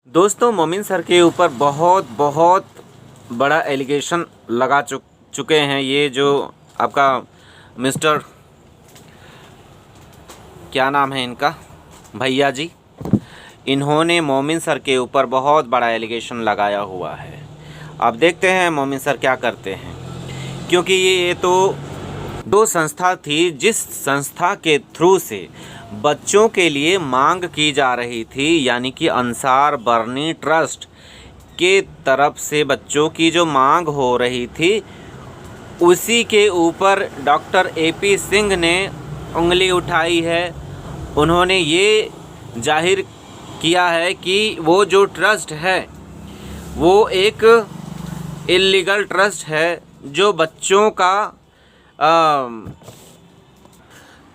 दोस्तों, मोमिन सर के ऊपर बहुत बहुत बड़ा एलिगेशन लगा चुके हैं। ये जो आपका मिस्टर, क्या नाम है इनका, भैया जी, इन्होंने मोमिन सर के ऊपर बहुत बड़ा एलिगेशन लगाया हुआ है। अब देखते हैं मोमिन सर क्या करते हैं, क्योंकि ये तो दो संस्था थी जिस संस्था के थ्रू से बच्चों के लिए मांग की जा रही थी, यानी कि अंसार बरनी ट्रस्ट के तरफ से बच्चों की जो मांग हो रही थी, उसी के ऊपर डॉक्टर एपी सिंह ने उंगली उठाई है। उन्होंने ये जाहिर किया है कि वो जो ट्रस्ट है वो एक इल्लीगल ट्रस्ट है जो बच्चों का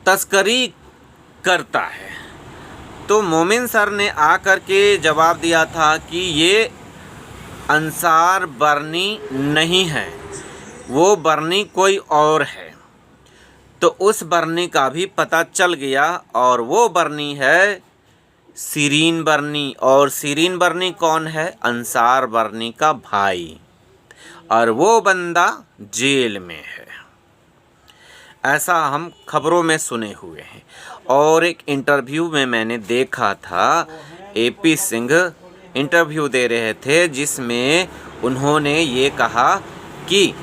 तस्करी करता है। तो मोमिन सर ने आकर के जवाब दिया था कि ये अंसार बरनी नहीं है, वो बरनी कोई और है। तो उस बरनी का भी पता चल गया, और वो बरनी है शिरीन बरनी। और शिरीन बरनी कौन है? अंसार बरनी का भाई, और वो बंदा जेल में है, ऐसा हम खबरों में सुने हुए हैं। और एक इंटरव्यू में मैंने देखा था, एपी सिंह इंटरव्यू दे रहे थे, जिसमें उन्होंने ये कहा कि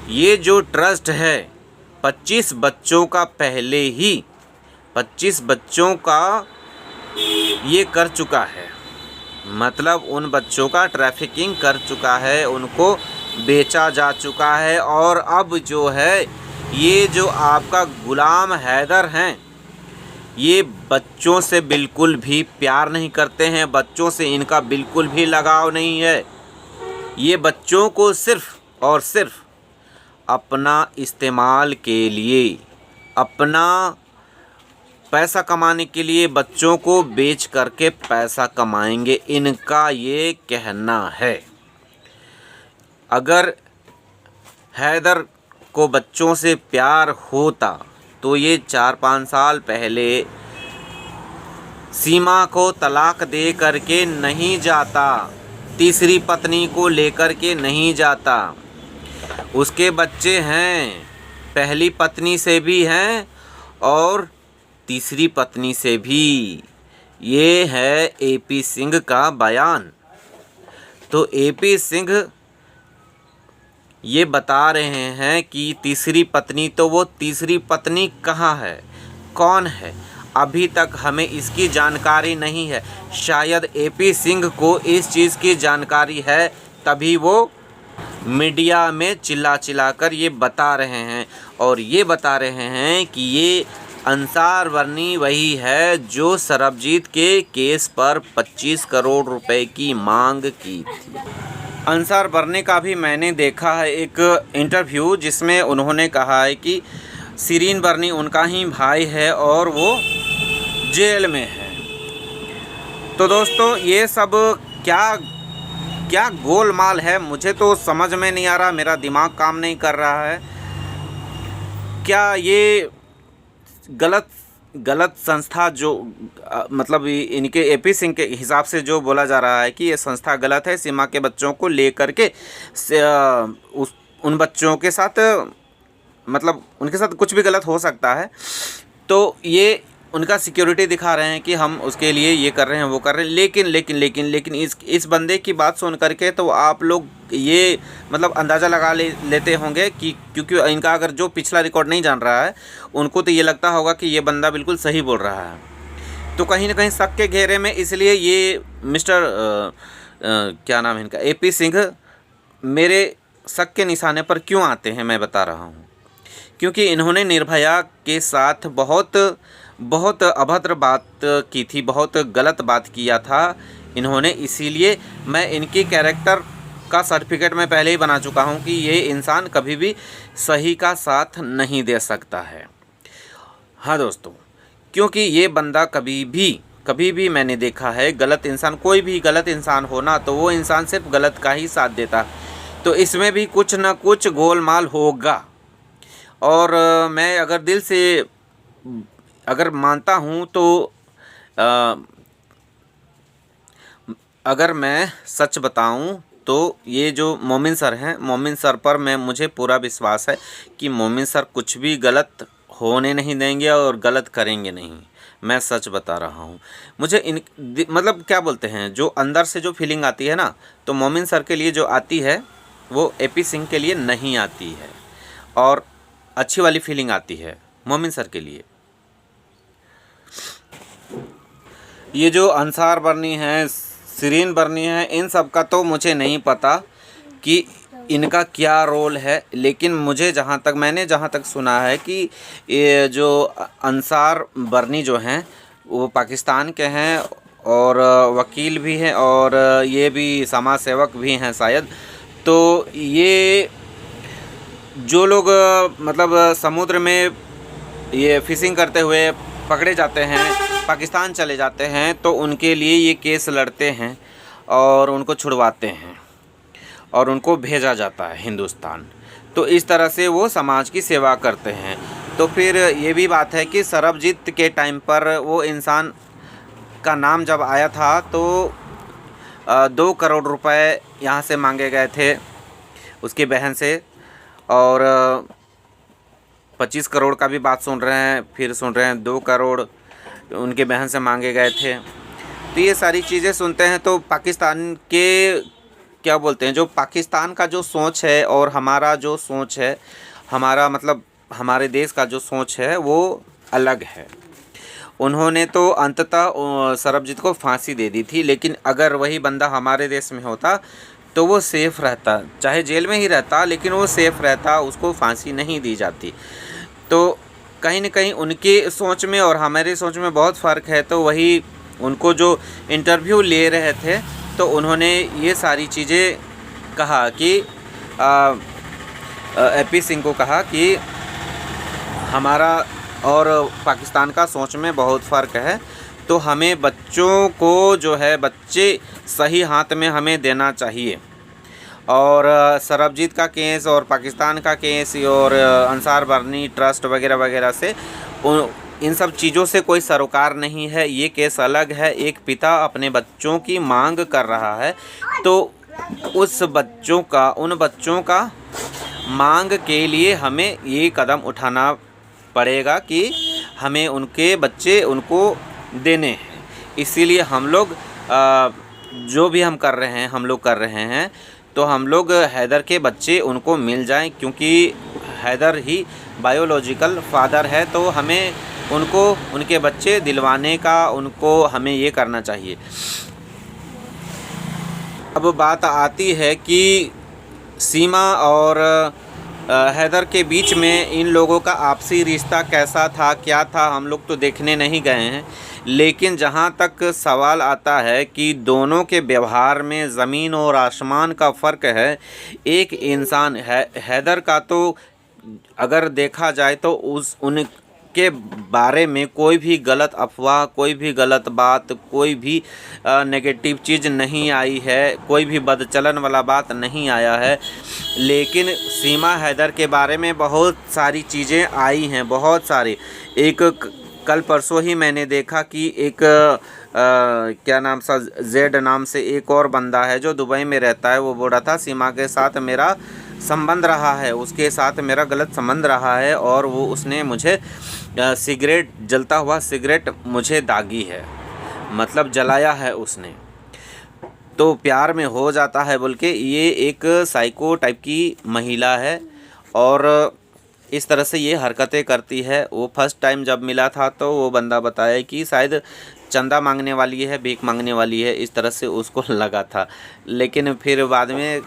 ये जो ट्रस्ट है 25 बच्चों का, पहले ही 25 बच्चों का ये कर चुका है, मतलब उन बच्चों का ट्रैफिकिंग कर चुका है, उनको बेचा जा चुका है। और अब जो है ये जो आपका गुलाम हैदर हैं, ये बच्चों से बिल्कुल भी प्यार नहीं करते हैं, बच्चों से इनका बिल्कुल भी लगाव नहीं है। ये बच्चों को सिर्फ़ और सिर्फ अपना इस्तेमाल के लिए, अपना पैसा कमाने के लिए बच्चों को बेच करके पैसा कमाएंगे, इनका ये कहना है। अगर हैदर को बच्चों से प्यार होता तो ये 4-5 साल पहले सीमा को तलाक दे करके नहीं जाता, तीसरी पत्नी को लेकर के नहीं जाता। उसके बच्चे हैं, पहली पत्नी से भी हैं और तीसरी पत्नी से भी। ये है एपी सिंह का बयान। तो एपी सिंह ये बता रहे हैं कि तीसरी पत्नी, तो वो तीसरी पत्नी कहाँ है, कौन है, अभी तक हमें इसकी जानकारी नहीं है। शायद एपी सिंह को इस चीज़ की जानकारी है, तभी वो मीडिया में चिल्ला चिल्ला कर ये बता रहे हैं। और ये बता रहे हैं कि ये अंसार बरनी वही है जो सरबजीत के केस पर 25 करोड़ रुपए की मांग की थी। अंसार बरनी का भी मैंने देखा है एक इंटरव्यू, जिसमें उन्होंने कहा है कि शिरीन बरनी उनका ही भाई है और वो जेल में है। तो दोस्तों, ये सब क्या क्या गोलमाल है, मुझे तो समझ में नहीं आ रहा, मेरा दिमाग काम नहीं कर रहा है। क्या ये गलत संस्था जो मतलब इनके एपी सिंह के हिसाब से जो बोला जा रहा है कि ये संस्था गलत है, सीमा के बच्चों को लेकर के उन बच्चों के साथ, मतलब उनके साथ कुछ भी गलत हो सकता है, तो ये उनका सिक्योरिटी दिखा रहे हैं कि हम उसके लिए ये कर रहे हैं, वो कर रहे हैं। लेकिन इस बंदे की बात सुन करके तो आप लोग ये मतलब अंदाज़ा लगा लेते होंगे कि, क्योंकि इनका अगर जो पिछला रिकॉर्ड नहीं जान रहा है, उनको तो ये लगता होगा कि ये बंदा बिल्कुल सही बोल रहा है। तो कहीं ना कहीं शक के घेरे में, इसलिए ये मिस्टर क्या नाम है इनका, एपी सिंह मेरे शक के निशाने पर क्यों आते हैं, मैं बता रहा हूँ। क्योंकि इन्होंने निर्भया के साथ बहुत अभद्र बात की थी, बहुत गलत बात किया था इन्होंने। इसीलिए मैं इनकी कैरेक्टर का सर्टिफिकेट मैं पहले ही बना चुका हूं कि ये इंसान कभी भी सही का साथ नहीं दे सकता है। हाँ दोस्तों, क्योंकि ये बंदा कभी भी मैंने देखा है, गलत इंसान, कोई भी गलत इंसान हो ना, तो वो इंसान सिर्फ गलत का ही साथ देता। तो इसमें भी कुछ ना कुछ गोलमाल होगा। और मैं अगर दिल से अगर मानता हूँ तो अगर मैं सच बताऊं तो ये जो मोमिन सर हैं, मोमिन सर पर मुझे पूरा विश्वास है कि मोमिन सर कुछ भी गलत होने नहीं देंगे और गलत करेंगे नहीं। मैं सच बता रहा हूँ। मुझे मतलब क्या बोलते हैं, जो अंदर से जो फीलिंग आती है ना, तो मोमिन सर के लिए जो आती है वो एपी सिंह के लिए नहीं आती है, और अच्छी वाली फीलिंग आती है मोमिन सर के लिए। ये जो अंसार बर्नी है, शिरीन बर्नी है, इन सब का तो मुझे नहीं पता कि इनका क्या रोल है, लेकिन मैंने जहाँ तक सुना है कि ये जो अंसार बर्नी जो हैं वो पाकिस्तान के हैं और वकील भी हैं और ये भी समाज सेवक भी हैं शायद। तो ये जो लोग मतलब समुद्र में ये फिशिंग करते हुए पकड़े जाते हैं, पाकिस्तान चले जाते हैं, तो उनके लिए ये केस लड़ते हैं और उनको छुड़वाते हैं और उनको भेजा जाता है हिंदुस्तान। तो इस तरह से वो समाज की सेवा करते हैं। तो फिर ये भी बात है कि सरबजीत के टाइम पर वो इंसान का नाम जब आया था तो 2 करोड़ रुपए यहाँ से मांगे गए थे उसकी बहन से, और 25 करोड़ का भी बात सुन रहे हैं, फिर सुन रहे हैं 2 करोड़ उनके बहन से मांगे गए थे। तो ये सारी चीज़ें सुनते हैं तो पाकिस्तान के क्या बोलते हैं, जो पाकिस्तान का जो सोच है और हमारा जो सोच है, हमारा मतलब हमारे देश का जो सोच है वो अलग है। उन्होंने तो अंततः सरबजीत को फांसी दे दी थी, लेकिन अगर वही बंदा हमारे देश में होता तो वो सेफ़ रहता, चाहे जेल में ही रहता लेकिन वो सेफ़ रहता, उसको फांसी नहीं दी जाती। तो कहीं न कहीं उनकी सोच में और हमारी सोच में बहुत फ़र्क है। तो वही उनको जो इंटरव्यू ले रहे थे तो उन्होंने ये सारी चीज़ें कहा कि एपी सिंह को कहा कि हमारा और पाकिस्तान का सोच में बहुत फ़र्क है, तो हमें बच्चों को जो है बच्चे सही हाथ में हमें देना चाहिए। और सरबजीत का केस और पाकिस्तान का केस और अंसार बर्नी ट्रस्ट वगैरह वगैरह से इन सब चीज़ों से कोई सरोकार नहीं है। ये केस अलग है। एक पिता अपने बच्चों की मांग कर रहा है, तो उन बच्चों का मांग के लिए हमें ये कदम उठाना पड़ेगा कि हमें उनके बच्चे उनको देने हैं। इसीलिए हम लोग जो भी हम लोग कर रहे हैं तो हम लोग हैदर के बच्चे उनको मिल जाएं, क्योंकि हैदर ही बायोलॉजिकल फादर है। तो हमें उनको उनके बच्चे दिलवाने का हमें ये करना चाहिए। अब बात आती है कि सीमा और हैदर के बीच में इन लोगों का आपसी रिश्ता कैसा था, क्या था, हम लोग तो देखने नहीं गए हैं। लेकिन जहाँ तक सवाल आता है कि दोनों के व्यवहार में ज़मीन और आसमान का फ़र्क है। एक इंसान हैदर का तो अगर देखा जाए तो उनके बारे में कोई भी गलत अफवाह, कोई भी गलत बात, कोई भी नेगेटिव चीज़ नहीं आई है, कोई भी बदचलन वाला बात नहीं आया है। लेकिन सीमा हैदर के बारे में बहुत सारी चीज़ें आई हैं, बहुत सारी। कल परसों ही मैंने देखा कि एक क्या नाम सा जेड नाम से एक और बंदा है जो दुबई में रहता है। वो बोल रहा था सीमा के साथ मेरा संबंध रहा है, उसके साथ मेरा गलत संबंध रहा है, और उसने मुझे जलता हुआ सिगरेट मुझे दागी है, मतलब जलाया है उसने। तो प्यार में हो जाता है बोल के ये एक साइको टाइप की महिला है और इस तरह से ये हरकतें करती है। वो फर्स्ट टाइम जब मिला था तो वो बंदा बताया कि शायद चंदा मांगने वाली है, भीख मांगने वाली है, इस तरह से उसको लगा था। लेकिन फिर बाद में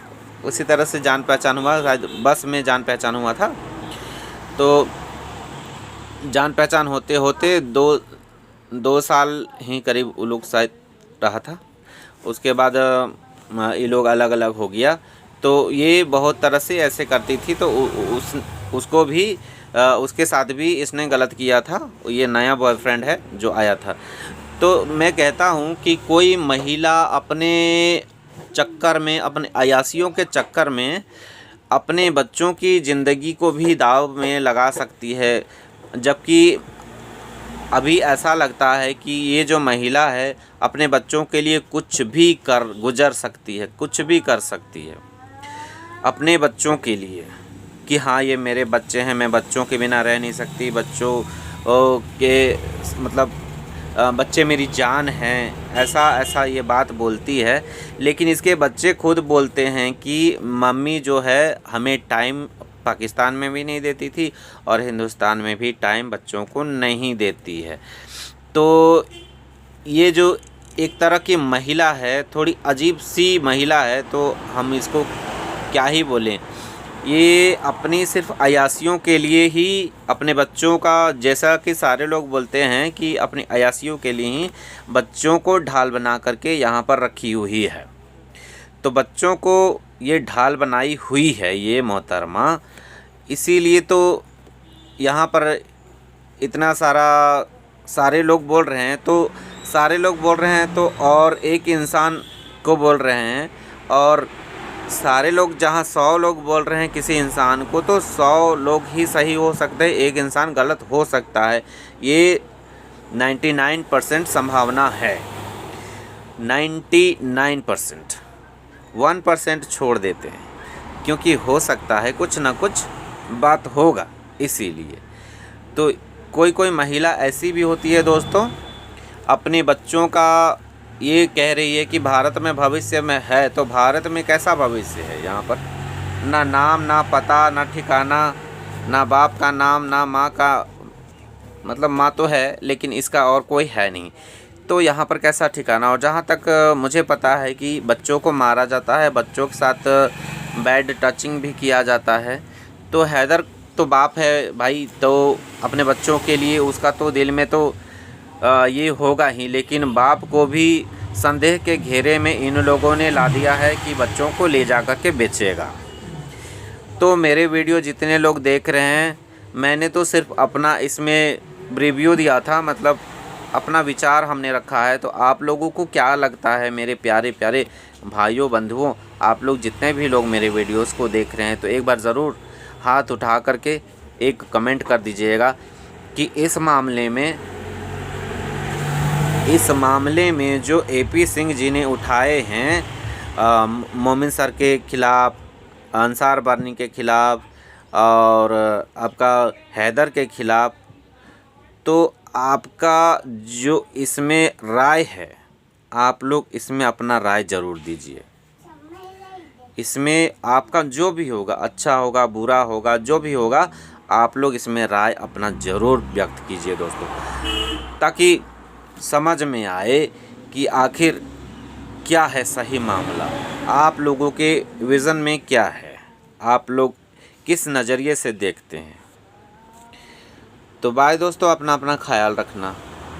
उसी तरह से जान पहचान हुआ, शायद बस में जान पहचान हुआ था। तो जान पहचान होते होते दो साल ही करीब वो लोग शायद रहा था। उसके बाद ये लोग अलग अलग हो गया। तो ये बहुत तरह से ऐसे करती थी, तो उसको भी उसके साथ भी इसने गलत किया था। ये नया बॉयफ्रेंड है जो आया था। तो मैं कहता हूँ कि कोई महिला अपने चक्कर में, अपने अयाशियों के चक्कर में अपने बच्चों की ज़िंदगी को भी दाव में लगा सकती है, जबकि अभी ऐसा लगता है कि ये जो महिला है अपने बच्चों के लिए कुछ भी कर गुजर सकती है, कुछ भी कर सकती है अपने बच्चों के लिए, कि हाँ ये मेरे बच्चे हैं, मैं बच्चों के बिना रह नहीं सकती, बच्चों के मतलब बच्चे मेरी जान हैं, ऐसा ये बात बोलती है। लेकिन इसके बच्चे खुद बोलते हैं कि मम्मी जो है हमें टाइम पाकिस्तान में भी नहीं देती थी और हिंदुस्तान में भी टाइम बच्चों को नहीं देती है। तो ये जो एक तरह की महिला है, थोड़ी अजीब सी महिला है, तो हम इसको क्या ही बोलें। ये अपनी सिर्फ अयाशियों के लिए ही अपने बच्चों का, जैसा कि सारे लोग बोलते हैं कि अपनी अयाशियों के लिए ही बच्चों को ढाल बना करके यहाँ पर रखी हुई है। तो बच्चों को ये ढाल बनाई हुई है ये मोहतरमा, इसीलिए तो यहाँ पर इतना सारे लोग बोल रहे हैं। तो सारे लोग बोल रहे हैं तो और एक इंसान को बोल रहे हैं, और सारे लोग जहाँ 100 लोग बोल रहे हैं किसी इंसान को, तो 100 लोग ही सही हो सकते हैं, एक इंसान गलत हो सकता है। ये 99% संभावना है, 99%। 1% छोड़ देते हैं क्योंकि हो सकता है कुछ ना कुछ बात होगा, इसीलिए। तो कोई महिला ऐसी भी होती है दोस्तों, अपने बच्चों का ये कह रही है कि भारत में भविष्य में है, तो भारत में कैसा भविष्य है? यहाँ पर ना नाम, ना पता, ना ठिकाना, ना बाप का नाम, ना माँ का, मतलब माँ तो है लेकिन इसका और कोई है नहीं, तो यहाँ पर कैसा ठिकाना। और जहाँ तक मुझे पता है कि बच्चों को मारा जाता है, बच्चों के साथ बैड टचिंग भी किया जाता है। तो हैदर तो बाप है भाई, तो अपने बच्चों के लिए उसका तो दिल में तो ये होगा ही, लेकिन बाप को भी संदेह के घेरे में इन लोगों ने ला दिया है कि बच्चों को ले जा कर के बेचेगा। तो मेरे वीडियो जितने लोग देख रहे हैं, मैंने तो सिर्फ अपना इसमें रिव्यू दिया था, मतलब अपना विचार हमने रखा है। तो आप लोगों को क्या लगता है मेरे प्यारे प्यारे भाइयों बंधुओं? आप लोग जितने भी लोग मेरे वीडियोस को देख रहे हैं, तो एक बार ज़रूर हाथ उठा करके एक कमेंट कर दीजिएगा कि इस मामले में जो AP सिंह जी ने उठाए हैं मोमिन सर के ख़िलाफ़, अंसार बर्नी के ख़िलाफ़ और आपका हैदर के ख़िलाफ़, तो आपका जो इसमें राय है, आप लोग इसमें अपना राय ज़रूर दीजिए। इसमें आपका जो भी होगा, अच्छा होगा, बुरा होगा, जो भी होगा, आप लोग इसमें राय अपना ज़रूर व्यक्त कीजिए दोस्तों, ताकि समझ में आए कि आखिर क्या है सही मामला, आप लोगों के विज़न में क्या है, आप लोग किस नज़रिए से देखते हैं। तो बाय दोस्तों, अपना ख्याल रखना।